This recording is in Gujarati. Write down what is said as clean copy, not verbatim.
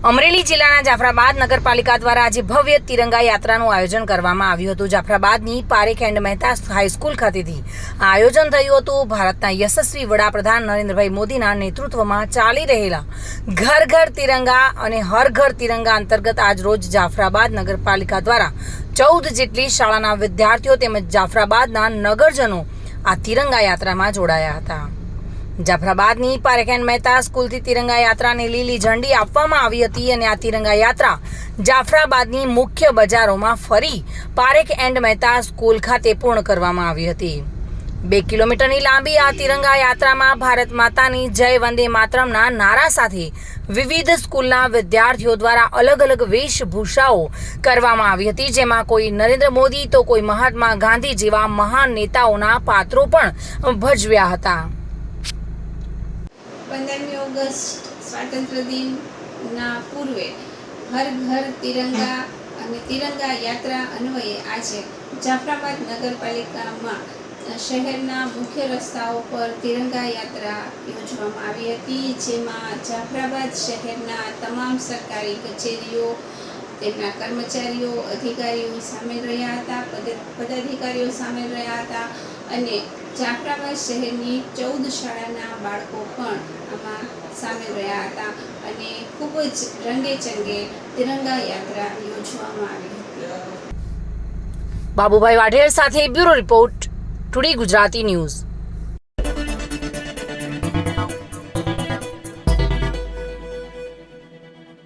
અમરેલી જિલ્લાના જાફરાબાદ નગરપાલિકા દ્વારા આજે ભવ્ય તિરંગા યાત્રાનું આયોજન કરવામાં આવ્યું હતું। જાફરાબાદની પારેખ એન્ડ મહેતા હાઈસ્કૂલ ખાતેથી આ આયોજન થયું હતું। ભારતના યશસ્વી વડાપ્રધાન નરેન્દ્રભાઈ મોદીના નેતૃત્વમાં ચાલી રહેલા ઘર ઘર તિરંગા અને હર ઘર તિરંગા અંતર્ગત આજ રોજ જાફરાબાદ નગરપાલિકા દ્વારા 14 જેટલી શાળાના વિદ્યાર્થીઓ તેમજ જાફરાબાદના નગરજનો આ તિરંગા યાત્રામાં જોડાયા હતા। જાફરાબાદની પારેખ એન્ડ મહેતા સ્કૂલથી તિરંગા યાત્રાને લીલી ઝંડી આપવામાં આવી હતી અને આ તિરંગા યાત્રા જાફરાબાદની મુખ્ય બજારોમાં ફરી પારેખ એન્ડ મહેતા સ્કૂલ ખાતે પૂર્ણ કરવામાં આવી હતી। 2 કિલોમીટરની લાંબી આ તિરંગા યાત્રામાં ભારત માતાની જય વંદે માતરમના નારા સાથે વિવિધ સ્કૂલના વિદ્યાર્થીઓ દ્વારા અલગ અલગ વેશભૂષાઓ કરવામાં આવી હતી, જેમાં કોઈ નરેન્દ્ર મોદી તો કોઈ મહાત્મા ગાંધી જેવા મહાન નેતાઓના પાત્રો પણ ભજવ્યા હતા। 15મી ઓગસ્ટ સ્વાતંત્ર્ય દિનના પૂર્વે હર ઘર તિરંગા અને તિરંગા યાત્રા અન્વયે આજે જાફરાબાદ નગરપાલિકામાં શહેરના મુખ્ય રસ્તાઓ પર તિરંગા યાત્રા યોજવામાં આવી હતી, જેમાં જાફરાબાદ શહેરના તમામ સરકારી કચેરીઓ, તેમના કર્મચારીઓ, અધિકારીઓ સામેલ રહ્યા હતા, પદાધિકારીઓ સામેલ રહ્યા હતા અને જાફરાબાદ શહેરની 14 શાળાના બાળકો પણ આમાં સામેલ રહ્યા હતા અને ખૂબ જ રંગેચંગે તિરંગા યાત્રા યોજવામાં આવી હતી। બાબુભાઈ વાઢેર સાથે bureau report, today Gujarati news.